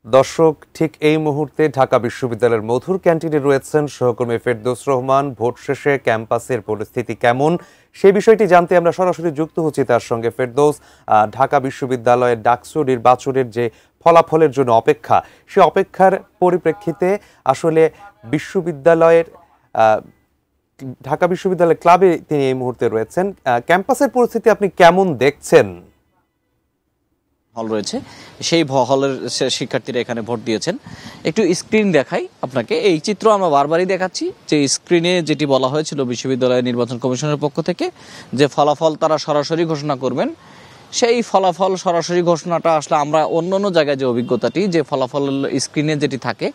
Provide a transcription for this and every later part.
দর্শক, ঠিক এই মুহূর্তে ঢাকা বিশ্ববিদ্যালয়ের মধুর ক্যান্টিনে রয়েছেন সহকর্মী ফেরদৌস রহমান। ভোট শেষে ক্যাম্পাসের পরিস্থিতি কেমন সেই বিষয়টি জানতে আমরা সরাসরি যুক্ত হচ্ছি তার সঙ্গে। ফেরদৌস, ঢাকা বিশ্ববিদ্যালয়ের ডাকসু নির্বাচনের যে ফলাফলের জন্য অপেক্ষা, সে অপেক্ষার পরিপ্রেক্ষিতে আসলে বিশ্ববিদ্যালয়ের ঢাকা বিশ্ববিদ্যালয় ক্লাবে তিনি এই মুহূর্তে রয়েছেন। ক্যাম্পাসের পরিস্থিতি আপনি কেমন দেখছেন? হল রয়েছে, সেই হলের শিক্ষার্থীরা এখানে ভোট দিয়েছেন। একটু স্ক্রিন দেখাই আপনাকে। এই চিত্র আমরা বারবারই দেখাচ্ছি যে স্ক্রিনে যেটি বলা হয়েছিল বিশ্ববিদ্যালয় নির্বাচন কমিশনের পক্ষ থেকে যে ফলাফল তারা সরাসরি ঘোষণা করবেন, সেই ফলাফল সরাসরি ঘোষণাটা আসলে আমরা অন্য জায়গায় যে অভিজ্ঞতাটি যে ফলাফল স্ক্রিনে যেটি থাকে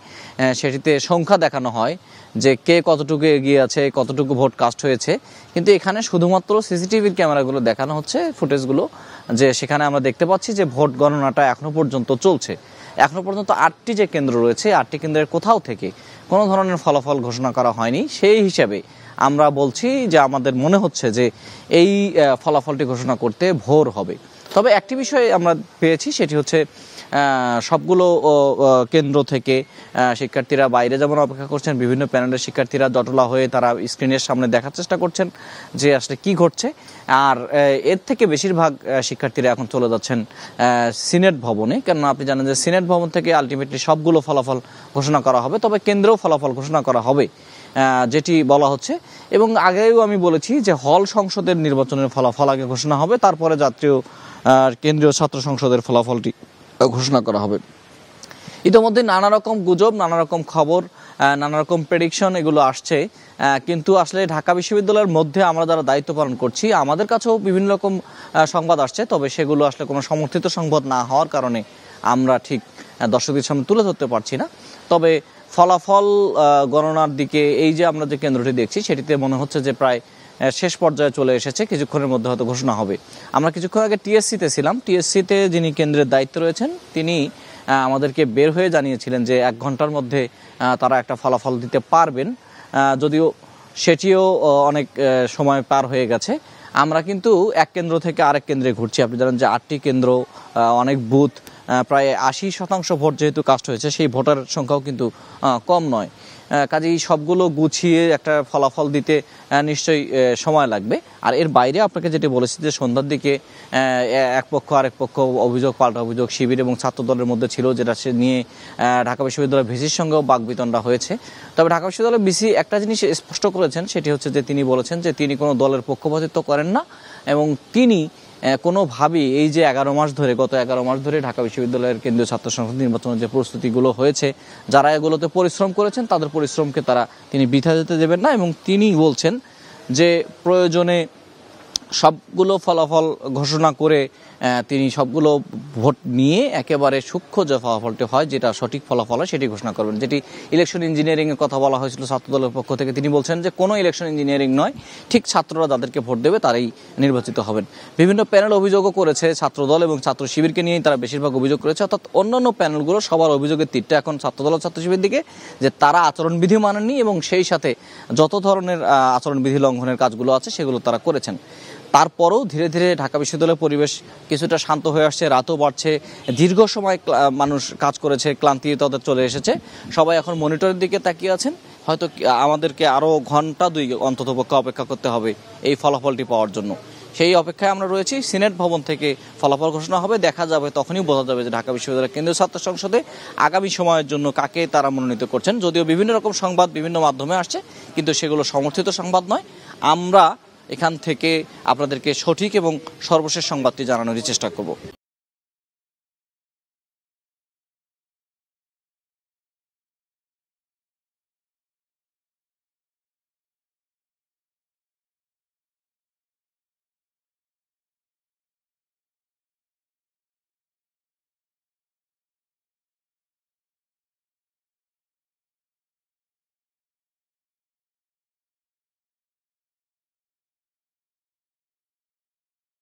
সেটিতে সংখ্যা দেখানো হয় যে কে কতটুকু এগিয়ে আছে, কতটুকু ভোট কাস্ট হয়েছে, কিন্তু এখানে শুধুমাত্র সিসিটিভির ক্যামেরাগুলো দেখানো হচ্ছে, ফুটেজগুলো, যে সেখানে আমরা দেখতে পাচ্ছি যে ভোট গণনাটা এখনো পর্যন্ত চলছে। এখনো পর্যন্ত 8টি যে কেন্দ্র রয়েছে, 8টি কেন্দ্রের কোথাও থেকে কোনো ধরনের ফলাফল ঘোষণা করা হয়নি। সেই হিসাবে আমরা বলছি যে আমাদের মনে হচ্ছে যে এই ফলাফলটি ঘোষণা করতে ভোর হবে। তবে একটি বিষয় আমরা পেয়েছি, সেটি হচ্ছে সবগুলো কেন্দ্র থেকে শিক্ষার্থীরা বাইরে যেমন অপেক্ষা করছেন, বিভিন্ন প্যানেলের শিক্ষার্থীরা জটলা হয়ে তারা স্ক্রিনের সামনে দেখার চেষ্টা করছেন যে আসলে কি ঘটছে। আর এর থেকে বেশিরভাগ শিক্ষার্থীরা এখন চলে যাচ্ছেন সিনেট ভবনে, কেননা আপনি জানেন যে সিনেট ভবন থেকে আলটিমেটলি সবগুলো ফলাফল ঘোষণা করা হবে, তবে কেন্দ্রেও ফলাফল ঘোষণা করা হবে যেটি বলা হচ্ছে। এবং আগেও আমি বলেছি যে হল সংসদের নির্বাচনের ফলাফল আগে ঘোষণা হবে, তারপরে জাতীয় কেন্দ্রীয় ছাত্র সংসদের ফলাফলটি ঘোষণা করা হবে। ইতিমধ্যে নানা রকম গুজব, নানা রকম খবর, নানা রকম প্রেডিকশন এগুলো আসছে, কিন্তু আসলে ঢাকা বিশ্ববিদ্যালয়ের মধ্যে আমরা যারা দায়িত্ব পালন করছি আমাদের কাছেও বিভিন্ন রকম সংবাদ আসছে, তবে সেগুলো আসলে কোনো সমর্থিত সংবাদ না হওয়ার কারণে আমরা ঠিক দর্শকদের সামনে তুলে ধরতে পারছি না। তবে ফলাফল গণনার দিকে এই যে আমরা যে কেন্দ্রটি দেখছি সেটিতে মনে হচ্ছে যে প্রায় শেষ পর্যায়ে চলে এসেছে, কিছুক্ষণের মধ্যে হয়তো ঘোষণা হবে। আমরা কিছুক্ষণ আগে টিএসসিতে ছিলাম, টিএসসিতে যিনি কেন্দ্রের দায়িত্বে রয়েছেন তিনি আমাদেরকে বের হয়ে জানিয়েছিলেন যে 1 ঘন্টার মধ্যে তারা একটা ফলাফল দিতে পারবেন, যদিও সেটিও অনেক সময় পার হয়ে গেছে। আমরা কিন্তু এক কেন্দ্র থেকে আরেক কেন্দ্রে ঘুরছি। আপনি জানেন যে 8টি কেন্দ্র, অনেক বুথ, প্রায় 80% ভোট যেহেতু কাস্ট হয়েছে, সেই ভোটার সংখ্যাও কিন্তু কম নয়। কাজেই সবগুলো গুছিয়ে একটা ফলাফল দিতে নিশ্চয়ই সময় লাগবে। আর এর বাইরে আপনাকে যেটি বলেছি যে সন্ধ্যার দিকে এক পক্ষ আরেক পক্ষ অভিযোগ পাল্টা অভিযোগ শিবির এবং ছাত্র দলের মধ্যে ছিল, যেটা সে নিয়ে ঢাকা বিশ্ববিদ্যালয় ভিসির সঙ্গেও বাকবিতণ্ডা হয়েছে। তবে ঢাকা বিশ্ববিদ্যালয় ভিসি একটা জিনিস স্পষ্ট করেছেন, সেটি হচ্ছে যে তিনি বলেছেন যে তিনি কোনো দলের পক্ষপাতিত্ব করেন না এবং তিনি কোনোভাবেই এই যে গত 11 মাস ধরে ঢাকা বিশ্ববিদ্যালয়ের কেন্দ্রীয় ছাত্র সংসদ নির্বাচনের যে প্রস্তুতিগুলো হয়েছে, যারা এগুলোতে পরিশ্রম করেছেন তাদের পরিশ্রমকে তিনি বৃথা যেতে দেবেন না। এবং তিনি বলছেন যে প্রয়োজনে সবগুলো ফলাফল ঘোষণা করে তিনি সবগুলো ভোট নিয়ে একেবারে সূক্ষ্ম যে ফলাফলটি হয়, যেটা সঠিক ফলাফল হয়, সেটি ঘোষণা করবেন। যেটি ইলেকশন ইঞ্জিনিয়ারিংয়ের কথা বলা হয়েছিল ছাত্রদলের পক্ষ থেকে, তিনি বলছেন যে কোনো ইলেকশন ইঞ্জিনিয়ারিং নয়, ঠিক ছাত্ররা যাদেরকে ভোট দেবে তারাই নির্বাচিত হবেন। বিভিন্ন প্যানেল অভিযোগও করেছে ছাত্রদল এবং ছাত্র শিবিরকে নিয়েই তারা বেশিরভাগ অভিযোগ করেছে, অর্থাৎ অন্যান্য প্যানেলগুলো সবার অভিযোগের তীরটা এখন ছাত্রদল ও ছাত্র শিবিরের দিকে, যে তারা আচরণবিধি মানেননি এবং সেই সাথে যত ধরনের আচরণবিধি লঙ্ঘনের কাজগুলো আছে সেগুলো তারা করেছেন। তারপরেও ধীরে ধীরে ঢাকা বিশ্ববিদ্যালয়ের পরিবেশ কিছুটা শান্ত হয়ে আসছে, রাতও বাড়ছে, দীর্ঘ সময় মানুষ কাজ করেছে, ক্লান্তি তাদের চলে এসেছে, সবাই এখন মনিটরের দিকে তাকিয়ে আছেন। হয়তো আমাদেরকে আরও ঘন্টা 2 অন্ততপক্ষে অপেক্ষা করতে হবে এই ফলাফলটি পাওয়ার জন্য। সেই অপেক্ষায় আমরা রয়েছি। সিনেট ভবন থেকে ফলাফল ঘোষণা হবে, দেখা যাবে, তখনই বোঝা যাবে যে ঢাকা বিশ্ববিদ্যালয় কেন্দ্রীয় ছাত্র সংসদে আগামী সময়ের জন্য কাকে তারা মনোনীত করছেন। যদিও বিভিন্ন রকম সংবাদ বিভিন্ন মাধ্যমে আসছে, কিন্তু সেগুলো সমর্থিত সংবাদ নয়। আমরা এখান থেকে আপনাদেরকে সঠিক এবং সর্বশেষ সংবাদটি জানানোর চেষ্টা করব।